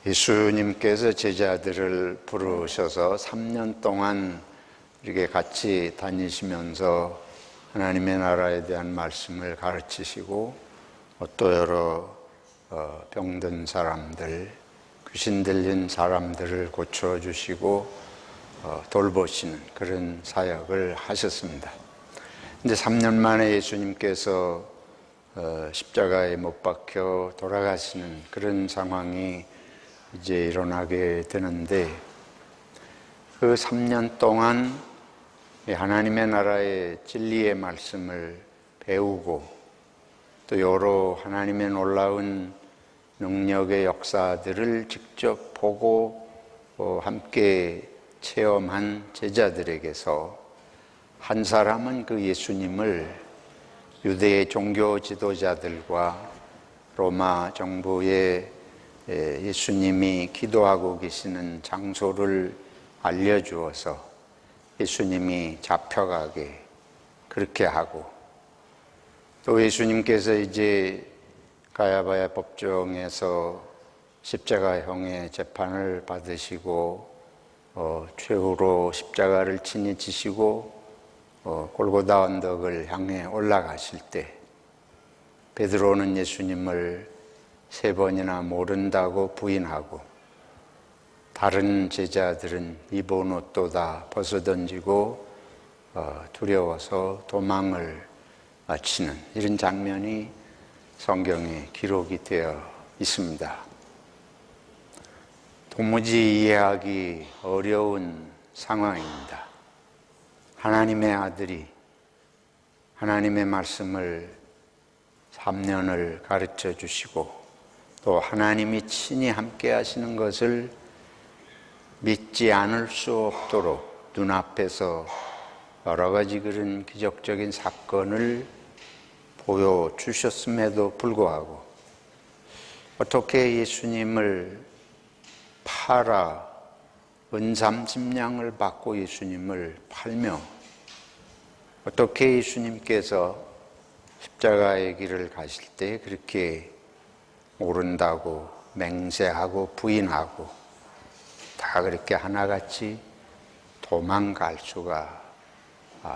예수님께서 제자들을 부르셔서 3년 동안 이렇게 같이 다니시면서 하나님의 나라에 대한 말씀을 가르치시고 또 여러 병든 사람들, 귀신 들린 사람들을 고쳐주시고 돌보시는 그런 사역을 하셨습니다. 이제 3년 만에 예수님께서 십자가에 못 박혀 돌아가시는 그런 상황이 이제 일어나게 되는데, 그 3년 동안 하나님의 나라의 진리의 말씀을 배우고 또 여러 하나님의 놀라운 능력의 역사들을 직접 보고 함께 체험한 제자들에게서 한 사람은 그 예수님을 유대의 종교 지도자들과 로마 정부의 예수님이 기도하고 계시는 장소를 알려주어서 예수님이 잡혀가게 그렇게 하고, 또 예수님께서 이제 가야바야 법정에서 십자가형의 재판을 받으시고 최후로 십자가를 친히 지시고 골고다 언덕을 향해 올라가실 때 베드로는 예수님을 3번이나 모른다고 부인하고, 다른 제자들은 입은 옷도 다 벗어던지고 두려워서 도망을 치는 이런 장면이 성경에 기록이 되어 있습니다. 도무지 이해하기 어려운 상황입니다. 하나님의 아들이 하나님의 말씀을 3년을 가르쳐 주시고 또 하나님이 친히 함께 하시는 것을 믿지 않을 수 없도록 눈앞에서 여러 가지 그런 기적적인 사건을 보여주셨음에도 불구하고 어떻게 예수님을 팔아 은삼십냥을 받고 예수님을 팔며 어떻게 예수님께서 십자가의 길을 가실 때 그렇게 모른다고 맹세하고 부인하고 다 그렇게 하나같이 도망갈 수가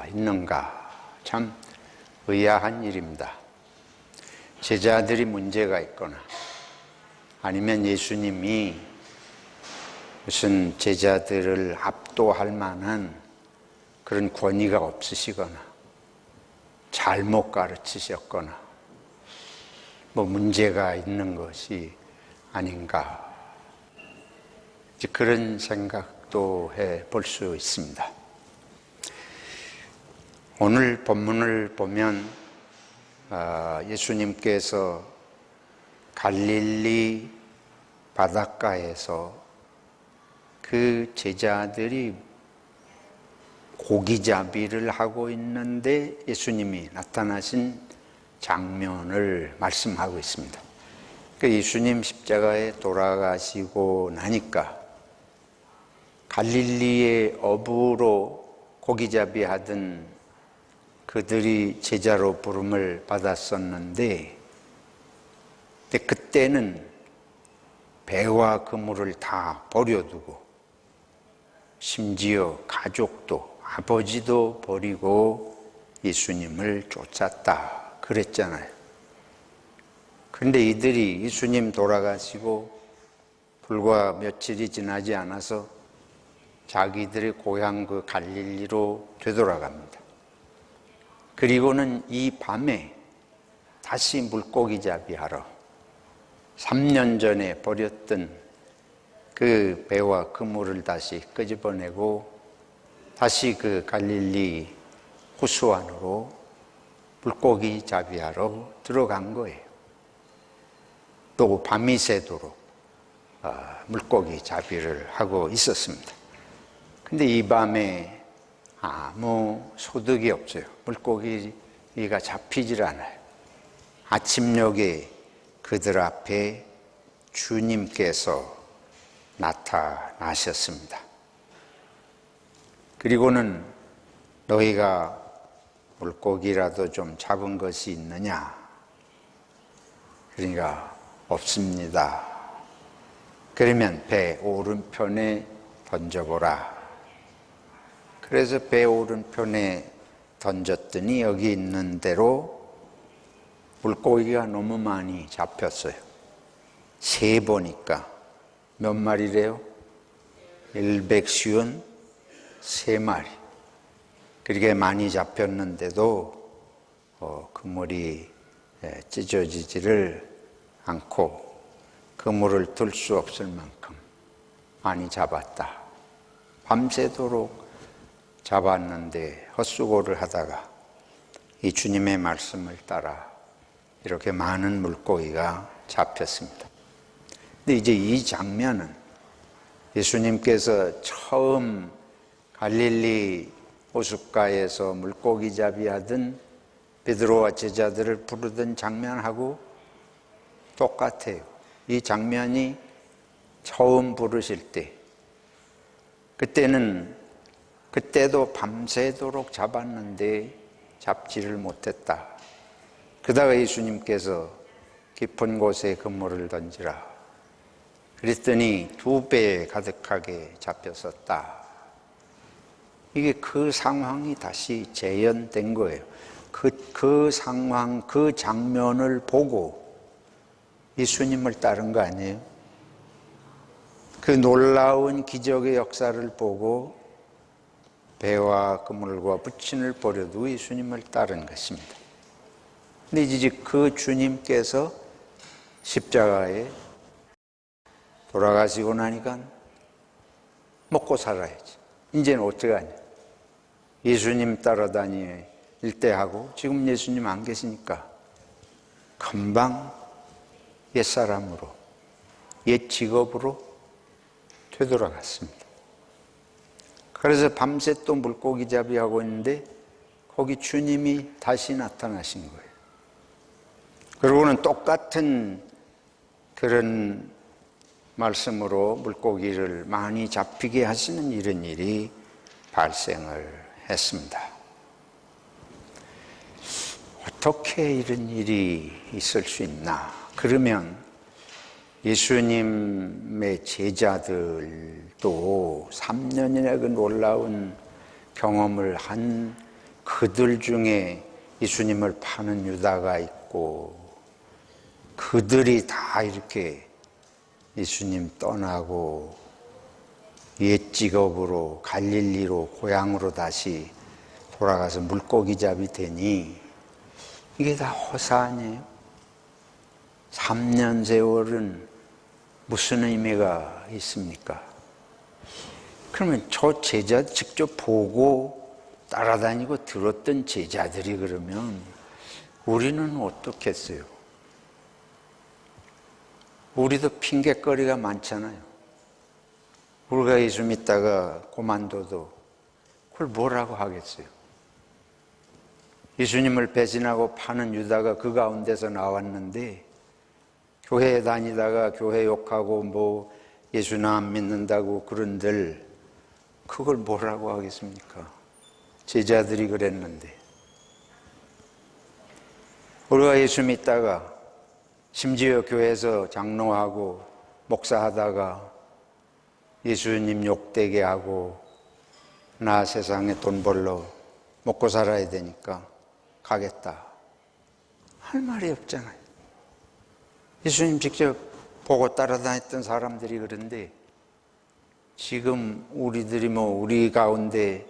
있는가? 참 의아한 일입니다. 제자들이 문제가 있거나 아니면 예수님이 무슨 제자들을 압도할 만한 그런 권위가 없으시거나 잘못 가르치셨거나 문제가 있는 것이 아닌가, 그런 생각도 해볼 수 있습니다. 오늘 본문을 보면 예수님께서 갈릴리 바닷가에서 그 제자들이 고기잡이를 하고 있는데 예수님이 나타나신 장면을 말씀하고 있습니다. 예수님 십자가에 돌아가시고 나니까 갈릴리의 어부로 고기잡이 하던 그들이 제자로 부름을 받았었는데, 그때는 배와 그물을 다 버려두고 심지어 가족도 아버지도 버리고 예수님을 쫓았다 그랬잖아요. 그런데 이들이 예수님 돌아가시고 불과 며칠이 지나지 않아서 자기들의 고향 그 갈릴리로 되돌아갑니다. 그리고는 이 밤에 다시 물고기 잡이하러 3년 전에 버렸던 그 배와 그물을 다시 끄집어내고 다시 그 갈릴리 호수 안으로 물고기 잡이하러 들어간 거예요. 또 밤이 새도록 물고기 잡이를 하고 있었습니다. 근데 이 밤에 아무 소득이 없어요. 물고기가 잡히질 않아요. 아침녘에 그들 앞에 주님께서 나타나셨습니다. 그리고는 너희가 물고기라도 좀 잡은 것이 있느냐? 그러니까 없습니다. 그러면 배 오른편에 던져보라. 그래서 배 오른편에 던졌더니 여기 있는 대로 물고기가 너무 많이 잡혔어요. 세 보니까 몇 마리래요? 153마리. 그렇게 많이 잡혔는데도 그물이 찢어지지를 않고 그물을 들 수 없을 만큼 많이 잡았다. 밤새도록 잡았는데 헛수고를 하다가 이 주님의 말씀을 따라 이렇게 많은 물고기가 잡혔습니다. 근데 이제 이 장면은 예수님께서 처음 갈릴리 호숫가에서 물고기 잡이 하던 베드로와 제자들을 부르던 장면하고 똑같아요. 이 장면이 처음 부르실 때, 그때도 밤새도록 잡았는데 잡지를 못했다. 그러다가 예수님께서 깊은 곳에 그물을 던지라. 그랬더니 2배 가득하게 잡혔었다. 이게 그 상황이 다시 재현된 거예요. 그 상황, 그 장면을 보고 예수님을 따른 거 아니에요? 그 놀라운 기적의 역사를 보고 배와 그물과 부친을 버려두고 예수님을 따른 것입니다. 근데 이제 그 주님께서 십자가에 돌아가시고 나니까 먹고 살아야지. 이제는 어떡하냐. 예수님 따라다닐 때 하고 지금 예수님 안 계시니까 금방 옛사람으로, 옛 직업으로 되돌아갔습니다. 그래서 밤새 또 물고기 잡이 하고 있는데 거기 주님이 다시 나타나신 거예요. 그러고는 똑같은 그런 말씀으로 물고기를 많이 잡히게 하시는 이런 일이 발생을 했습니다. 어떻게 이런 일이 있을 수 있나? 그러면 예수님의 제자들도 3년이나 그 놀라운 경험을 한 그들 중에 예수님을 파는 유다가 있고, 그들이 다 이렇게 예수님 떠나고 옛 직업으로 갈릴리로 고향으로 다시 돌아가서 물고기잡이 되니 이게 다 허사 아니에요? 3년 세월은 무슨 의미가 있습니까? 그러면 저 제자 직접 보고 따라다니고 들었던 제자들이 그러면 우리는 어떻겠어요? 우리도 핑계거리가 많잖아요. 우리가 예수 믿다가 고만둬도 그걸 뭐라고 하겠어요? 예수님을 배신하고 파는 유다가 그 가운데서 나왔는데 교회에 다니다가 교회 욕하고 뭐 예수나 안 믿는다고 그런들 그걸 뭐라고 하겠습니까? 제자들이 그랬는데. 우리가 예수 믿다가 심지어 교회에서 장로하고 목사하다가 예수님 욕되게 하고 나 세상에 돈 벌러 먹고 살아야 되니까 가겠다 할 말이 없잖아요. 예수님 직접 보고 따라다녔던 사람들이 그런데 지금 우리들이 우리 가운데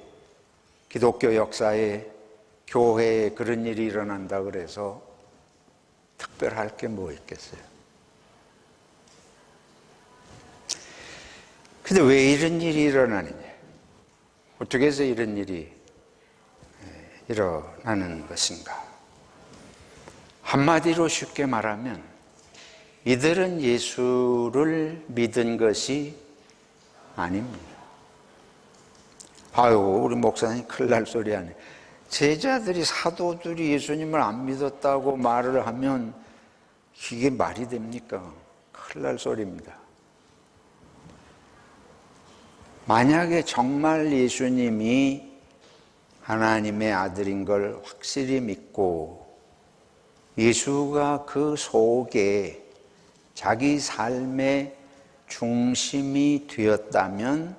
기독교 역사에 교회에 그런 일이 일어난다 그래서 특별할 게 뭐 있겠어요? 근데 왜 이런 일이 일어나느냐? 어떻게 해서 이런 일이 일어나는 것인가? 한마디로 쉽게 말하면 이들은 예수를 믿은 것이 아닙니다. 아유, 우리 목사님 큰일 날 소리 하네. 제자들이, 사도들이 예수님을 안 믿었다고 말을 하면 이게 말이 됩니까? 큰일 날 소리입니다. 만약에 정말 예수님이 하나님의 아들인 걸 확실히 믿고 예수가 그 속에 자기 삶의 중심이 되었다면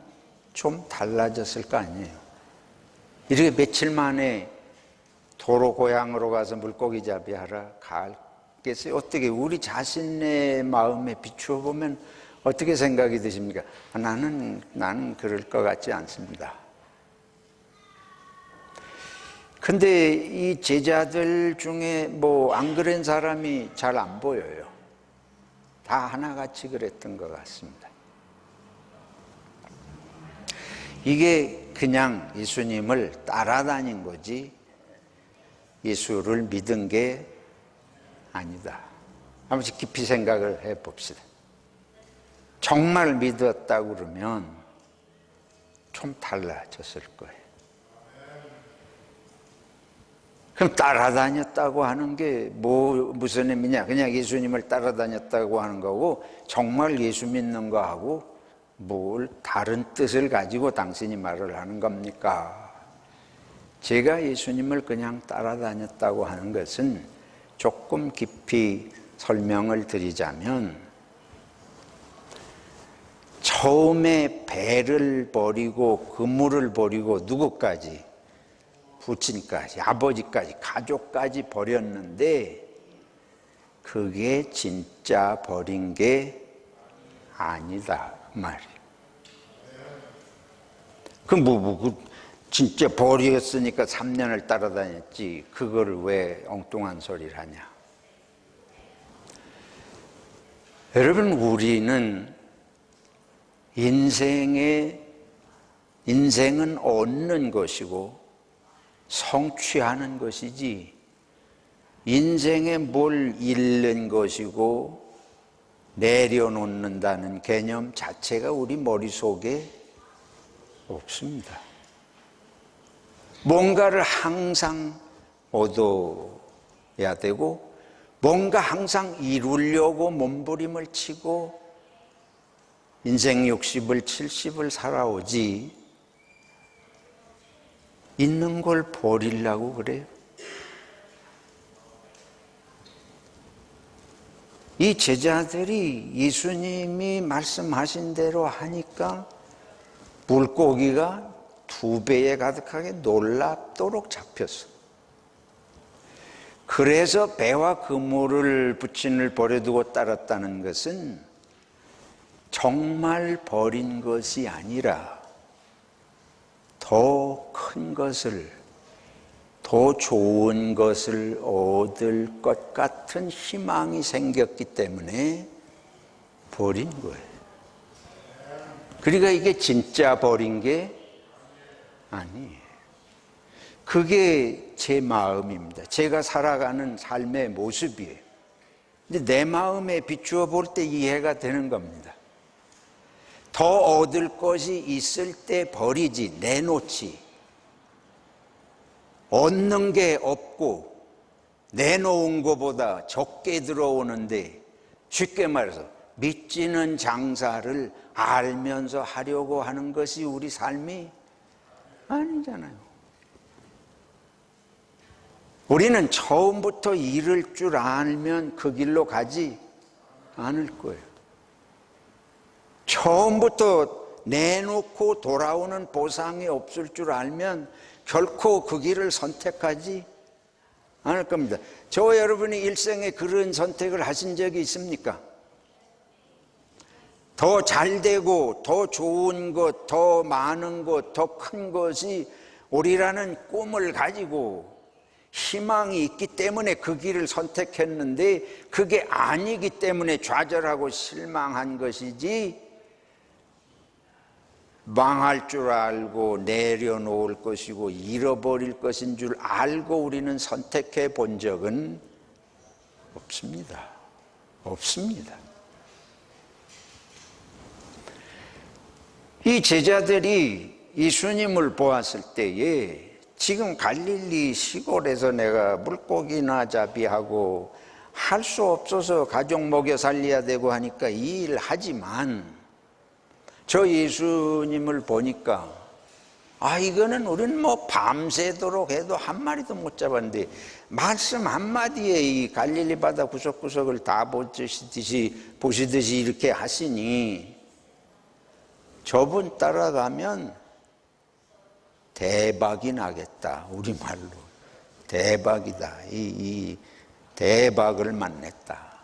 좀 달라졌을 거 아니에요. 이렇게 며칠 만에 도로 고향으로 가서 물고기 잡이하러 가겠어요? 어떻게 우리 자신의 마음에 비추어 보면 어떻게 생각이 드십니까? 나는 그럴 것 같지 않습니다. 근데 이 제자들 중에 안 그런 사람이 잘 안 보여요. 다 하나같이 그랬던 것 같습니다. 이게 그냥 예수님을 따라다닌 거지 예수를 믿은 게 아니다. 한번 깊이 생각을 해봅시다. 정말 믿었다고 그러면 좀 달라졌을 거예요. 그럼 따라다녔다고 하는 게 무슨 의미냐? 그냥 예수님을 따라다녔다고 하는 거고 정말 예수 믿는 거하고 뭘 다른 뜻을 가지고 당신이 말을 하는 겁니까? 제가 예수님을 그냥 따라다녔다고 하는 것은 조금 깊이 설명을 드리자면 처음에 배를 버리고 그물을 버리고 누구까지? 부친까지, 아버지까지, 가족까지 버렸는데 그게 진짜 버린 게 아니다 그 말이에요. 진짜 버렸으니까 3년을 따라다녔지 그거를 왜 엉뚱한 소리를 하냐. 여러분, 우리는 인생은 얻는 것이고 성취하는 것이지 인생에 뭘 잃는 것이고 내려놓는다는 개념 자체가 우리 머릿속에 없습니다. 뭔가를 항상 얻어야 되고 뭔가 항상 이루려고 몸부림을 치고 인생 60을 70을 살아오지 있는 걸 버리려고 그래요. 이 제자들이 예수님이 말씀하신 대로 하니까 물고기가 2배에 가득하게 놀랍도록 잡혔어. 그래서 배와 그물을 부친을 버려두고 따랐다는 것은 정말 버린 것이 아니라 더 큰 것을, 더 좋은 것을 얻을 것 같은 희망이 생겼기 때문에 버린 거예요. 그러니까 이게 진짜 버린 게 아니에요. 그게 제 마음입니다. 제가 살아가는 삶의 모습이에요. 근데 내 마음에 비추어 볼 때 이해가 되는 겁니다. 더 얻을 것이 있을 때 버리지, 내놓지. 얻는 게 없고 내놓은 것보다 적게 들어오는데 쉽게 말해서 믿지는 장사를 알면서 하려고 하는 것이 우리 삶이 아니잖아요. 우리는 처음부터 잃을 줄 알면 그 길로 가지 않을 거예요. 처음부터 내놓고 돌아오는 보상이 없을 줄 알면 결코 그 길을 선택하지 않을 겁니다. 저와 여러분이 일생에 그런 선택을 하신 적이 있습니까? 더 잘되고 더 좋은 것, 더 많은 것, 더 큰 것이 우리라는 꿈을 가지고 희망이 있기 때문에 그 길을 선택했는데 그게 아니기 때문에 좌절하고 실망한 것이지 망할 줄 알고 내려놓을 것이고 잃어버릴 것인 줄 알고 우리는 선택해 본 적은 없습니다. 없습니다. 이 제자들이 예수님을 보았을 때에 지금 갈릴리 시골에서 내가 물고기나 잡이하고 할 수 없어서 가족 먹여 살려야 되고 하니까 이 일 하지만 저 예수님을 보니까 이거는 우리는 밤새도록 해도 한 마리도 못 잡았는데 말씀 한마디에 이 갈릴리 바다 구석구석을 다 보시듯이 이렇게 하시니 저분 따라가면 대박이 나겠다. 우리말로 대박이다. 이 대박을 만났다.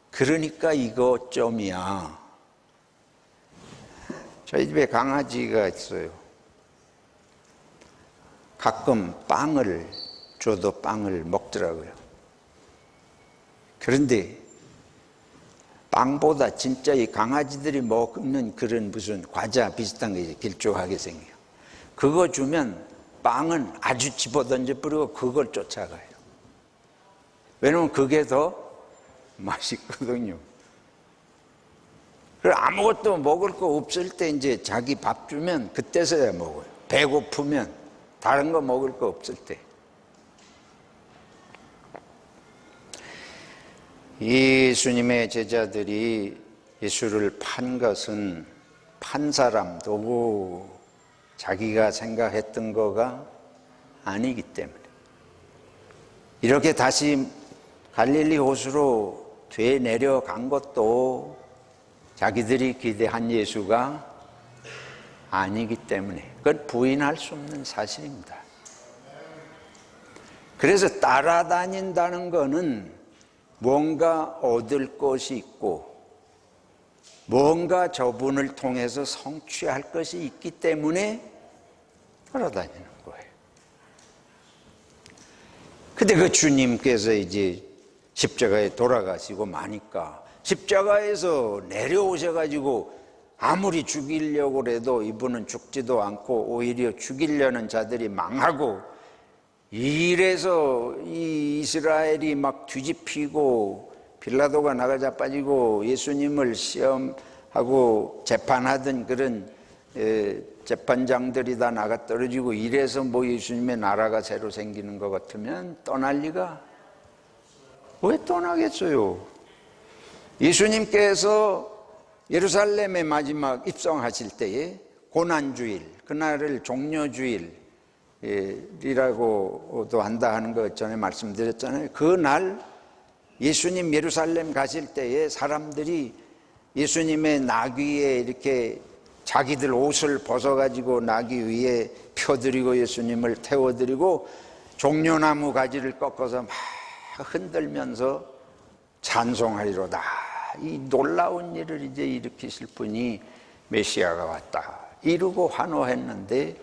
그러니까 이거 점이야. 저희 집에 강아지가 있어요. 가끔 빵을 줘도 빵을 먹더라고요. 그런데 빵보다 진짜 이 강아지들이 먹는 그런 무슨 과자 비슷한 게 길쭉하게 생겨요. 그거 주면 빵은 아주 집어던져 버리고 그걸 쫓아가요. 왜냐면 그게 더 맛있거든요. 그리고 아무것도 먹을 거 없을 때 이제 자기 밥 주면 그때서야 먹어요. 배고프면, 다른 거 먹을 거 없을 때. 예수님의 제자들이 예수를 판 것은 판 사람도 자기가 생각했던 거가 아니기 때문에, 이렇게 다시 갈릴리 호수로 되내려간 것도 자기들이 기대한 예수가 아니기 때문에, 그건 부인할 수 없는 사실입니다. 그래서 따라다닌다는 거는 뭔가 얻을 것이 있고 뭔가 저분을 통해서 성취할 것이 있기 때문에 따라다니는 거예요. 근데 그 주님께서 이제 십자가에 돌아가시고 마니까 십자가에서 내려오셔가지고 아무리 죽이려고 해도 이분은 죽지도 않고 오히려 죽이려는 자들이 망하고, 이래서 이 이스라엘이 막 뒤집히고 빌라도가 나가 자빠지고 예수님을 시험하고 재판하던 그런 재판장들이 다 나가 떨어지고, 이래서 뭐 예수님의 나라가 새로 생기는 것 같으면 떠날 리가, 왜 떠나겠어요? 예수님께서 예루살렘에 마지막 입성하실 때에 고난주일, 그날을 종려주일이라고도 한다 하는 거 전에 말씀드렸잖아요. 그날 예수님 예루살렘 가실 때에 사람들이 예수님의 나귀에 이렇게 자기들 옷을 벗어가지고 나귀 위에 펴드리고 예수님을 태워드리고 종려나무 가지를 꺾어서 막 흔들면서 찬송하리로다. 이 놀라운 일을 이제 일으키실 분이 메시아가 왔다 이러고 환호했는데,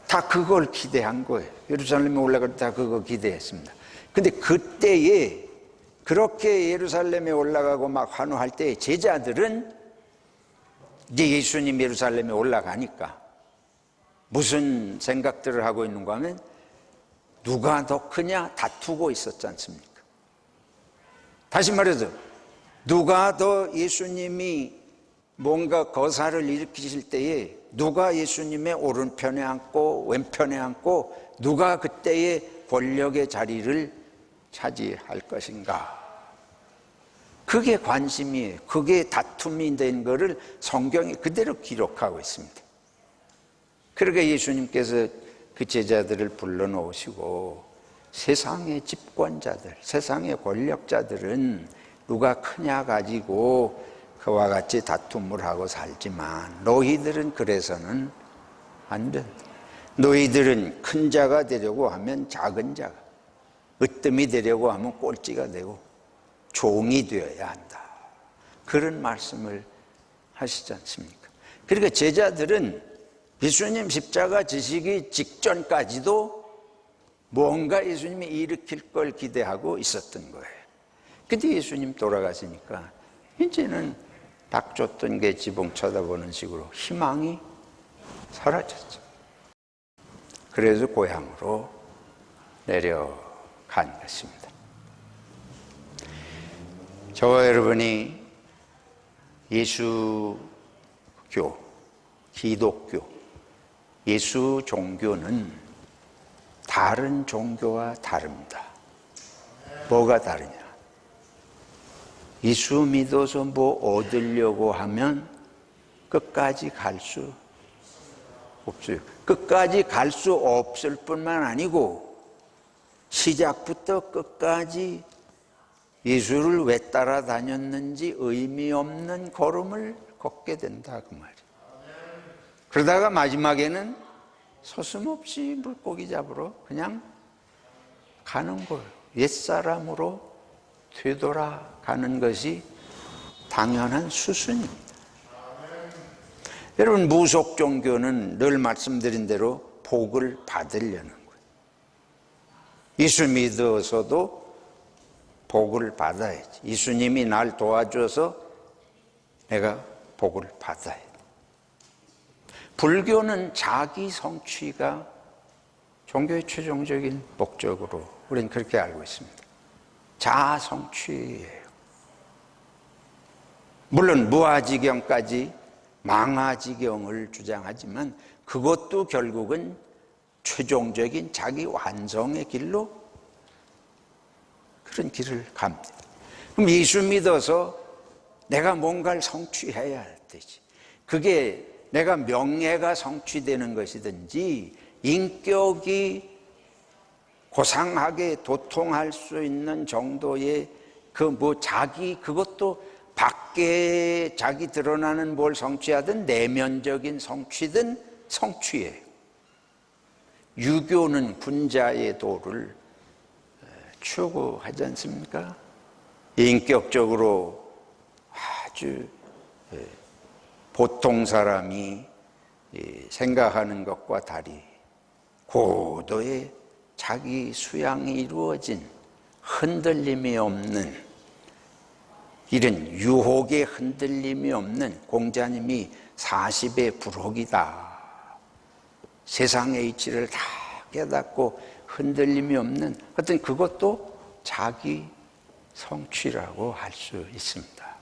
다 그걸 기대한 거예요. 예루살렘에 올라갈 때 다 그거 기대했습니다. 근데 그때에 그렇게 예루살렘에 올라가고 막 환호할 때 제자들은 이제 예수님 예루살렘에 올라가니까 무슨 생각들을 하고 있는가 하면 누가 더 크냐 다투고 있었지 않습니까? 다시 말해서 누가 더 예수님이 뭔가 거사를 일으키실 때에 누가 예수님의 오른편에 앉고 왼편에 앉고 누가 그때의 권력의 자리를 차지할 것인가, 그게 관심이에요. 그게 다툼이 된 거를 성경이 그대로 기록하고 있습니다. 그러니까 예수님께서 그 제자들을 불러놓으시고 세상의 집권자들, 세상의 권력자들은 누가 크냐 가지고 그와 같이 다툼을 하고 살지만 너희들은 그래서는 안 된다. 너희들은 큰 자가 되려고 하면 작은 자가, 으뜸이 되려고 하면 꼴찌가 되고 종이 되어야 한다. 그런 말씀을 하시지 않습니까? 그러니까 제자들은 예수님 십자가 지시기 직전까지도 뭔가 예수님이 일으킬 걸 기대하고 있었던 거예요. 근데 예수님 돌아가시니까 이제는 닥쳤던 게 지붕 쳐다보는 식으로 희망이 사라졌죠. 그래서 고향으로 내려간 것입니다. 저와 여러분이 예수교, 기독교, 예수 종교는 다른 종교와 다릅니다. 뭐가 다르냐? 예수 믿어서 뭐 얻으려고 하면 끝까지 갈 수 없어요. 끝까지 갈 수 없을 뿐만 아니고 시작부터 끝까지 예수를 왜 따라다녔는지 의미 없는 걸음을 걷게 된다 그 말이에요. 그러다가 마지막에는 서슴없이 물고기 잡으러 그냥 가는 거예요. 옛사람으로 되돌아가는 것이 당연한 수순입니다. 여러분, 무속 종교는 늘 말씀드린 대로 복을 받으려는 거예요. 예수 믿어서도 복을 받아야지. 예수님이 날 도와줘서 내가 복을 받아야 돼. 불교는 자기 성취가 종교의 최종적인 목적으로 우리는 그렇게 알고 있습니다. 자아 성취예요. 물론 무아지경까지 망아지경을 주장하지만 그것도 결국은 최종적인 자기 완성의 길로 그런 길을 갑니다. 그럼 예수 믿어서 내가 뭔가를 성취해야 되지. 그게 내가 명예가 성취되는 것이든지 인격이 고상하게 도통할 수 있는 정도의 그것도 밖에 자기 드러나는 뭘 성취하든 내면적인 성취든 성취예요. 유교는 군자의 도를 추구하지 않습니까? 인격적으로 아주 보통 사람이 생각하는 것과 달리 고도의 자기 수양이 이루어진 흔들림이 없는, 이런 유혹의 흔들림이 없는 공자님이 40의 불혹이다. 세상의 이치를 다 깨닫고 흔들림이 없는 어떤 그것도 자기 성취라고 할 수 있습니다.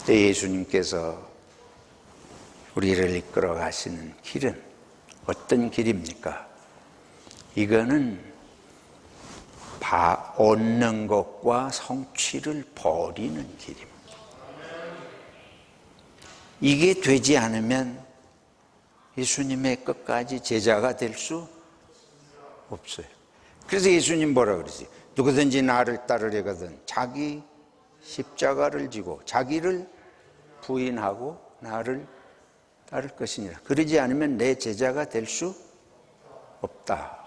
예수님께서 우리를 이끌어 가시는 길은 어떤 길입니까? 이거는 얻는 것과 성취를 버리는 길입니다. 이게 되지 않으면 예수님의 끝까지 제자가 될 수 없어요. 그래서 예수님 뭐라 그러지? 누구든지 나를 따르려거든 자기 십자가를 지고 자기를 부인하고 나를 따를 것이니라. 그러지 않으면 내 제자가 될 수 없다.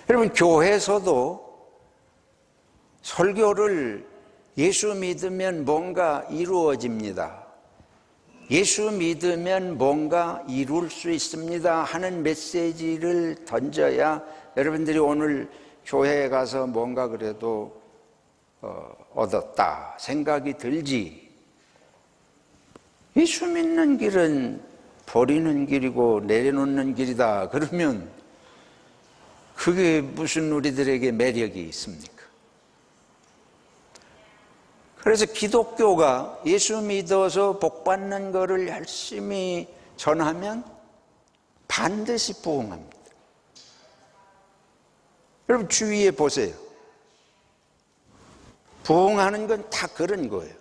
여러분, 교회에서도 설교를 예수 믿으면 뭔가 이루어집니다. 예수 믿으면 뭔가 이룰 수 있습니다 하는 메시지를 던져야 여러분들이 오늘 교회에 가서 뭔가 그래도 얻었다 생각이 들지. 예수 믿는 길은 버리는 길이고 내려놓는 길이다 그러면 그게 무슨 우리들에게 매력이 있습니까? 그래서 기독교가 예수 믿어서 복 받는 것을 열심히 전하면 반드시 부흥합니다. 여러분 주위에 보세요. 부흥하는 건 다 그런 거예요.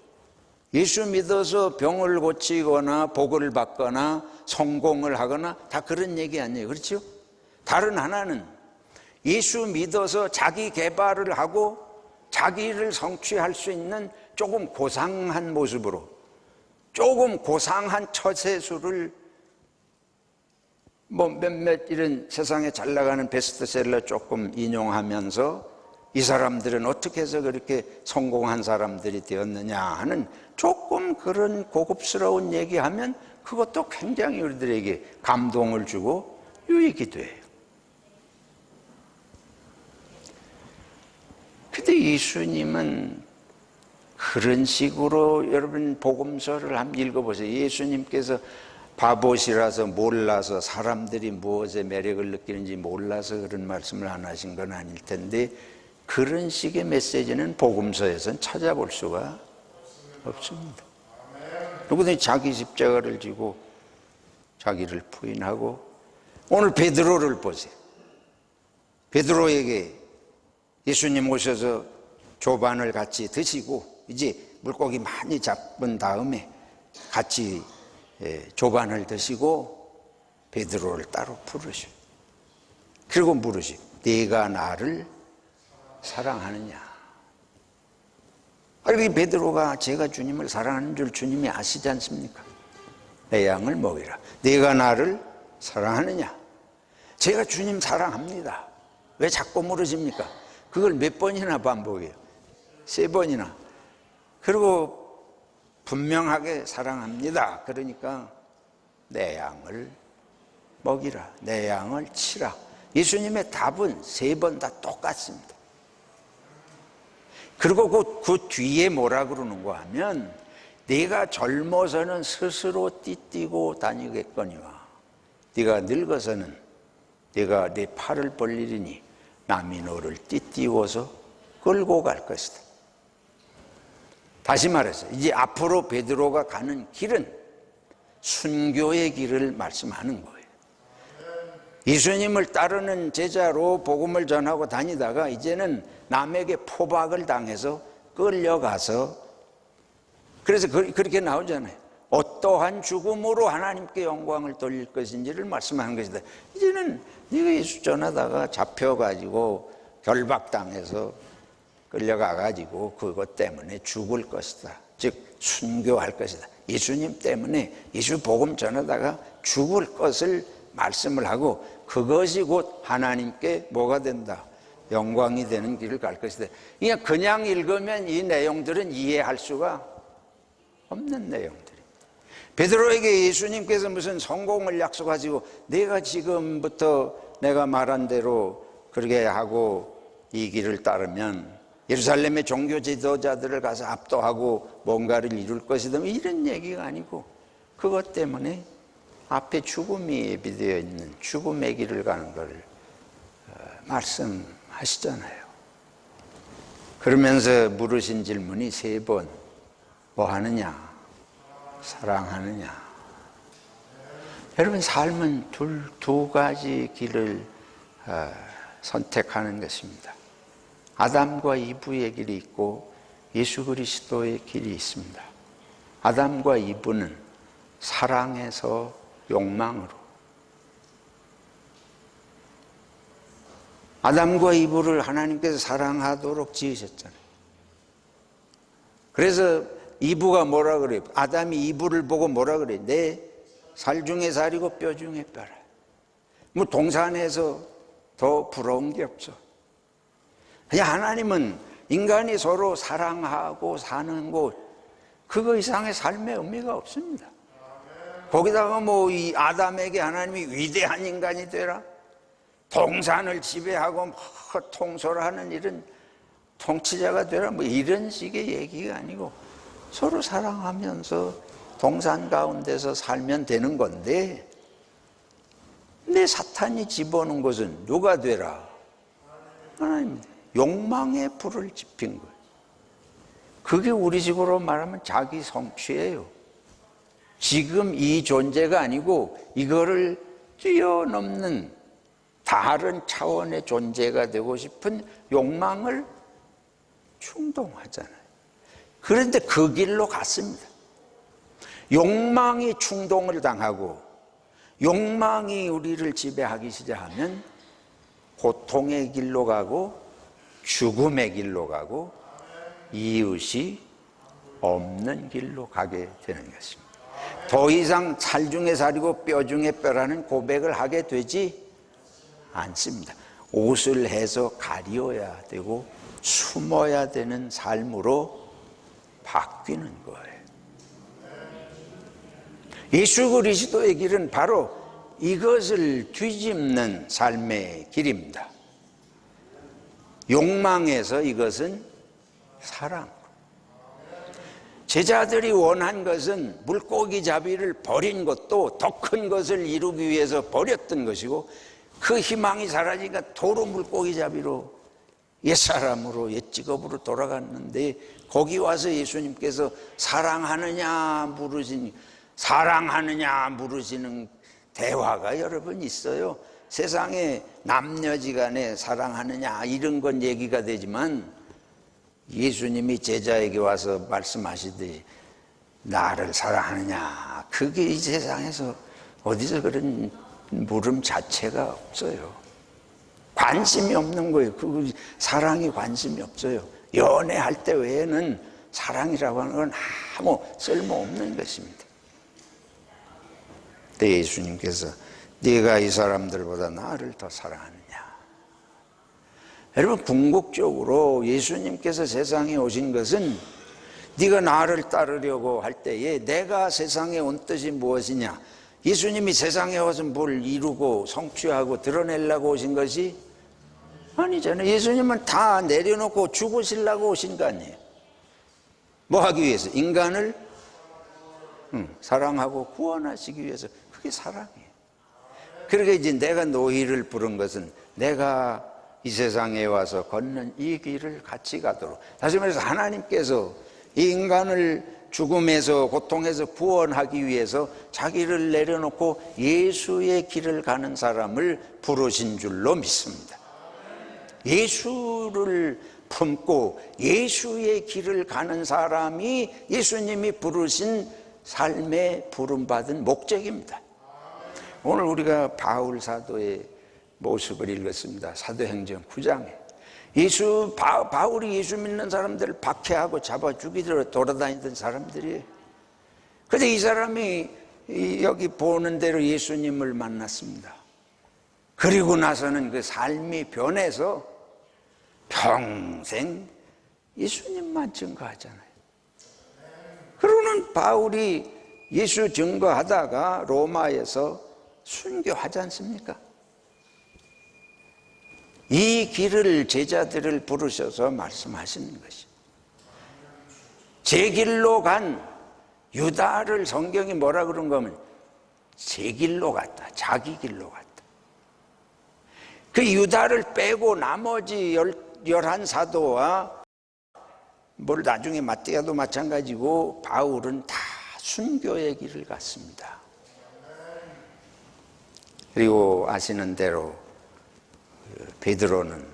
예수 믿어서 병을 고치거나 복을 받거나 성공을 하거나 다 그런 얘기 아니에요. 그렇죠? 다른 하나는 예수 믿어서 자기 개발을 하고 자기를 성취할 수 있는 조금 고상한 모습으로, 조금 고상한 처세술을 몇몇 이런 세상에 잘 나가는 베스트셀러 조금 인용하면서 이 사람들은 어떻게 해서 그렇게 성공한 사람들이 되었느냐 하는 조금 그런 고급스러운 얘기하면 그것도 굉장히 우리들에게 감동을 주고 유익이 돼요. 근데 예수님은 그런 식으로, 여러분 복음서를 한번 읽어보세요. 예수님께서 바보시라서 몰라서 사람들이 무엇에 매력을 느끼는지 몰라서 그런 말씀을 안 하신 건 아닐 텐데 그런 식의 메시지는 복음서에서는 찾아볼 수가 없습니다. 누구든지 자기 십자가를 지고 자기를 부인하고, 오늘 베드로를 보세요. 베드로에게 예수님 오셔서 조반을 같이 드시고 이제 물고기 많이 잡은 다음에 같이 조반을 드시고 베드로를 따로 부르셔. 그리고 물으시, 네가 나를 사랑하느냐? 이 베드로가 제가 주님을 사랑하는 줄 주님이 아시지 않습니까? 내 양을 먹이라. 네가 나를 사랑하느냐? 제가 주님 사랑합니다. 왜 자꾸 물으십니까? 그걸 몇 번이나 반복해요? 3번이나. 그리고 분명하게 사랑합니다. 그러니까 내 양을 먹이라. 내 양을 치라. 예수님의 답은 3번 다 똑같습니다. 그리고 그 뒤에 뭐라 그러는가 하면 네가 젊어서는 스스로 띠띠고 다니겠거니와 네가 늙어서는 네가 네 팔을 벌리리니 남이 너를 띠띠워서 끌고 갈 것이다. 다시 말해서 이제 앞으로 베드로가 가는 길은 순교의 길을 말씀하는 거예요. 예수님을 따르는 제자로 복음을 전하고 다니다가 이제는 남에게 포박을 당해서 끌려가서, 그래서 그렇게 나오잖아요. 어떠한 죽음으로 하나님께 영광을 돌릴 것인지를 말씀하는 것이다. 이제는 네가 예수 전하다가 잡혀가지고 결박당해서 끌려가가지고 그것 때문에 죽을 것이다. 즉 순교할 것이다. 예수님 때문에 예수 복음 전하다가 죽을 것을 말씀을 하고 그것이 곧 하나님께 뭐가 된다? 영광이 되는 길을 갈 것이다. 그냥 읽으면 이 내용들은 이해할 수가 없는 내용들입니다. 베드로에게 예수님께서 무슨 성공을 약속하시고 내가 지금부터 내가 말한 대로 그렇게 하고 이 길을 따르면 예루살렘의 종교 지도자들을 가서 압도하고 뭔가를 이룰 것이다, 이런 얘기가 아니고 그것 때문에 앞에 죽음이 예비되어 있는 죽음의 길을 가는 걸 말씀하시잖아요. 그러면서 물으신 질문이 3번, 뭐 하느냐? 사랑하느냐? 여러분, 삶은 두 가지 길을 선택하는 것입니다. 아담과 이브의 길이 있고 예수 그리스도의 길이 있습니다. 아담과 이브는 사랑에서 욕망으로, 아담과 이브를 하나님께서 사랑하도록 지으셨잖아요. 그래서 이브가 뭐라 그래요? 아담이 이브를 보고 뭐라 그래요? 내 살 중에 살이고 뼈 중에 뼈라. 뭐 동산에서 더 부러운 게 없어. 하나님은 인간이 서로 사랑하고 사는 곳, 그거 이상의 삶의 의미가 없습니다. 거기다가 뭐 이 아담에게 하나님이 위대한 인간이 되라, 동산을 지배하고 통솔하는 이런 통치자가 되라, 뭐 이런 식의 얘기가 아니고 서로 사랑하면서 동산 가운데서 살면 되는 건데, 근데 사탄이 집어넣은 것은 누가 되라? 하나님입니다. 욕망의 불을 지핀 거예요. 그게 우리식으로 말하면 자기 성취예요. 지금 이 존재가 아니고 이거를 뛰어넘는 다른 차원의 존재가 되고 싶은 욕망을 충동하잖아요. 그런데 그 길로 갔습니다. 욕망이 충동을 당하고 욕망이 우리를 지배하기 시작하면 고통의 길로 가고 죽음의 길로 가고 이웃이 없는 길로 가게 되는 것입니다. 더 이상 살 중에 살이고 뼈 중에 뼈라는 고백을 하게 되지 않습니다. 옷을 해서 가려야 되고 숨어야 되는 삶으로 바뀌는 거예요. 예수 그리스도의 길은 바로 이것을 뒤집는 삶의 길입니다. 욕망에서 이것은 사랑. 제자들이 원한 것은 물고기 잡이를 버린 것도 더 큰 것을 이루기 위해서 버렸던 것이고, 그 희망이 사라지니까 도로 물고기 잡이로 옛사람으로 옛직업으로 돌아갔는데, 거기 와서 예수님께서 사랑하느냐 물으시는 대화가 여러분 있어요. 세상에 남녀지간에 사랑하느냐 이런 건 얘기가 되지만, 예수님이 제자에게 와서 말씀하시듯이 나를 사랑하느냐, 그게 이 세상에서 어디서 그런 물음 자체가 없어요. 관심이 없는 거예요. 그 사랑이 관심이 없어요. 연애할 때 외에는 사랑이라고 하는 건 아무 쓸모없는 것입니다. 그때 예수님께서 네가 이 사람들보다 나를 더 사랑하느냐. 여러분, 궁극적으로 예수님께서 세상에 오신 것은 네가 나를 따르려고 할 때에 내가 세상에 온 뜻이 무엇이냐, 예수님이 세상에 와서 뭘 이루고 성취하고 드러내려고 오신 것이 아니잖아요. 예수님은 다 내려놓고 죽으시려고 오신 거 아니에요. 뭐 하기 위해서? 인간을 사랑하고 구원하시기 위해서. 그게 사랑이에요. 그러니까 이제 내가 너희를 부른 것은 내가 이 세상에 와서 걷는 이 길을 같이 가도록, 다시 말해서 하나님께서 이 인간을 죽음에서 고통에서 구원하기 위해서 자기를 내려놓고 예수의 길을 가는 사람을 부르신 줄로 믿습니다. 예수를 품고 예수의 길을 가는 사람이 예수님이 부르신 삶에 부름받은 목적입니다. 오늘 우리가 바울 사도의 모습을 읽었습니다. 사도행전 9장에 바울이 예수 믿는 사람들을 박해하고 잡아 죽이러 돌아다니던 사람들이에요. 그런데 이 사람이 여기 보는 대로 예수님을 만났습니다. 그리고 나서는 그 삶이 변해서 평생 예수님만 증거하잖아요. 그러고는 바울이 예수 증거하다가 로마에서 순교하지 않습니까? 이 길을 제자들을 부르셔서 말씀하시는 것이, 제 길로 간 유다를 성경이 뭐라 그런 거면 제 길로 갔다, 자기 길로 갔다. 그 유다를 빼고 나머지 11사도와 뭘 나중에 마태야도 마찬가지고 바울은 다 순교의 길을 갔습니다. 그리고 아시는 대로 베드로는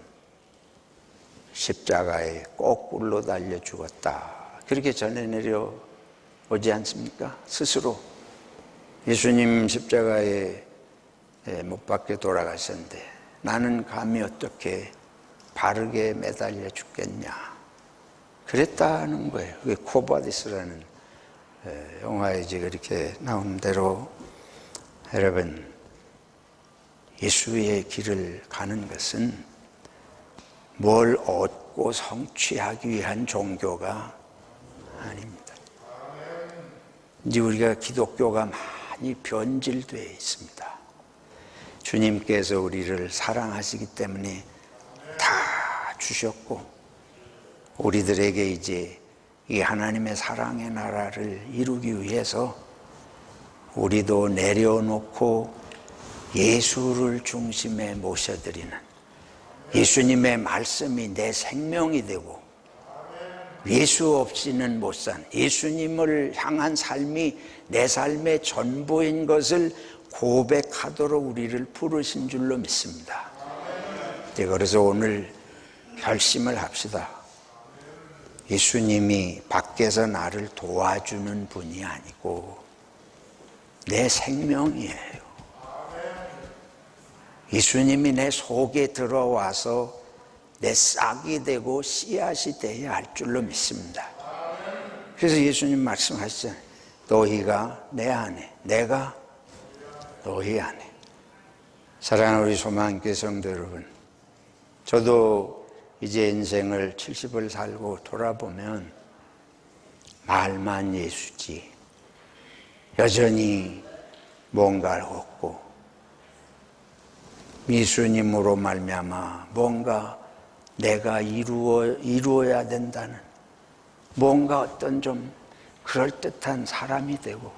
십자가에 거꾸로 달려 죽었다, 그렇게 전해 내려오지 않습니까? 스스로 예수님 십자가에 못 박혀 돌아가셨는데 나는 감히 어떻게 바르게 매달려 죽겠냐, 그랬다는 거예요. 그게 코바디스라는 영화에 이제 그렇게 나오는 대로, 여러분, 예수의 길을 가는 것은 뭘 얻고 성취하기 위한 종교가 아닙니다. 이제 우리가 기독교가 많이 변질되어 있습니다. 주님께서 우리를 사랑하시기 때문에 다 주셨고, 우리들에게 이제 이 하나님의 사랑의 나라를 이루기 위해서 우리도 내려놓고 예수를 중심에 모셔드리는, 예수님의 말씀이 내 생명이 되고 예수 없이는 못 산, 예수님을 향한 삶이 내 삶의 전부인 것을 고백하도록 우리를 부르신 줄로 믿습니다. 그래서 오늘 결심을 합시다. 예수님이 밖에서 나를 도와주는 분이 아니고 내 생명이에요. 예수님이 내 속에 들어와서 내 싹이 되고 씨앗이 되어야 할 줄로 믿습니다. 그래서 예수님 말씀하시잖아요. 너희가 내 안에, 내가 너희 안에. 사랑하는 우리 소망교회 성도 여러분, 저도 이제 인생을 70을 살고 돌아보면 말만 예수지 여전히 뭔가를 얻고, 예수님으로 말미암아 뭔가 내가 이루어야 된다는, 뭔가 어떤 좀 그럴듯한 사람이 되고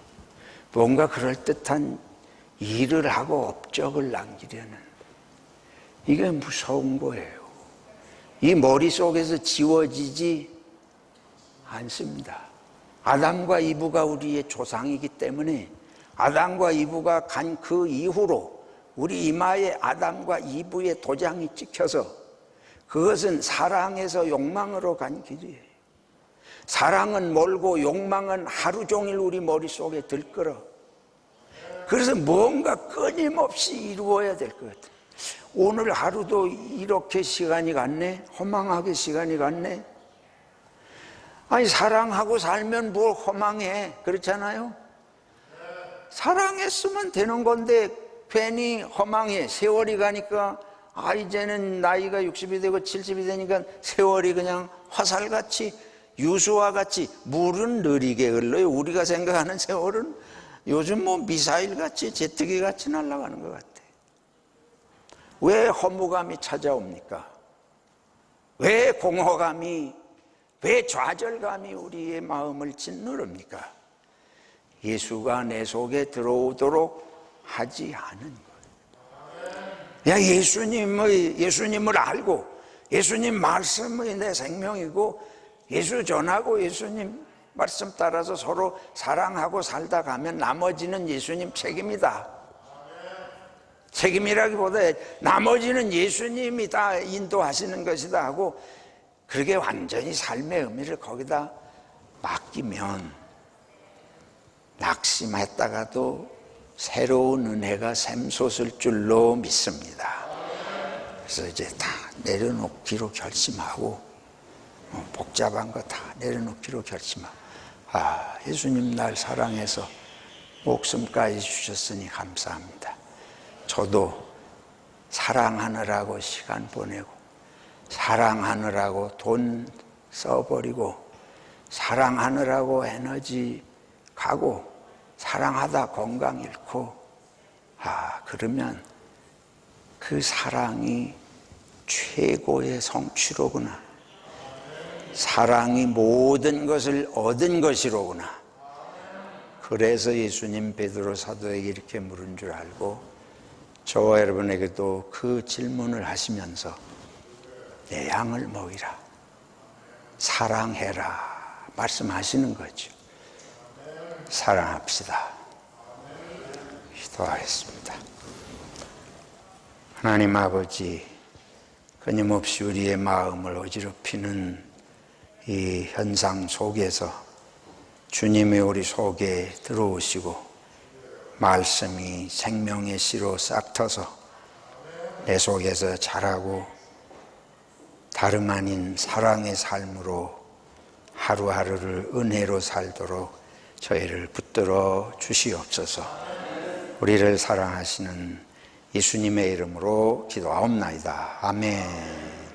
뭔가 그럴듯한 일을 하고 업적을 남기려는, 이게 무서운 거예요. 이 머릿속에서 지워지지 않습니다. 아담과 이브가 우리의 조상이기 때문에 아담과 이브가 간 그 이후로 우리 이마에 아담과 이브의 도장이 찍혀서 그것은 사랑에서 욕망으로 간 길이에요. 사랑은 멀고 욕망은 하루 종일 우리 머릿속에 들끓어. 그래서 뭔가 끊임없이 이루어야 될 것 같아요. 오늘 하루도 이렇게 시간이 갔네? 허망하게 시간이 갔네? 아니 사랑하고 살면 뭘 허망해, 그렇잖아요. 사랑했으면 되는 건데 괜히 허망해. 세월이 가니까 이제는 나이가 60이 되고 70이 되니까 세월이 그냥 화살같이 유수와 같이 물은 느리게 흘러요. 우리가 생각하는 세월은 요즘 뭐 미사일같이 제트기같이 날아가는 것 같아. 왜 허무감이 찾아옵니까? 왜 공허감이, 왜 좌절감이 우리의 마음을 짓누릅니까? 예수가 내 속에 들어오도록 하지 않은 거예요. 예수님을 알고 예수님 말씀이 내 생명이고 예수 전하고 예수님 말씀 따라서 서로 사랑하고 살다 가면 나머지는 예수님 책임이다. 책임이라기보다 나머지는 예수님이 다 인도하시는 것이다 하고 그렇게 완전히 삶의 의미를 거기다 맡기면 낙심했다가도 새로운 은혜가 샘솟을 줄로 믿습니다. 그래서 이제 다 내려놓기로 결심하고 복잡한 거 다 내려놓기로 결심하고 예수님 날 사랑해서 목숨까지 주셨으니 감사합니다. 저도 사랑하느라고 시간 보내고 사랑하느라고 돈 써버리고 사랑하느라고 에너지 가고 사랑하다 건강 잃고 그러면 그 사랑이 최고의 성취로구나. 사랑이 모든 것을 얻은 것이로구나. 그래서 예수님 베드로 사도에게 이렇게 물은 줄 알고 저와 여러분에게도 그 질문을 하시면서 내 양을 먹이라, 사랑해라 말씀하시는 거죠. 사랑합시다. 기도하겠습니다. 하나님 아버지, 끊임없이 우리의 마음을 어지럽히는 이 현상 속에서 주님이 우리 속에 들어오시고 말씀이 생명의 씨로 싹 터서 내 속에서 자라고 다름 아닌 사랑의 삶으로 하루하루를 은혜로 살도록 저희를 붙들어 주시옵소서. 우리를 사랑하시는 예수님의 이름으로 기도하옵나이다. 아멘.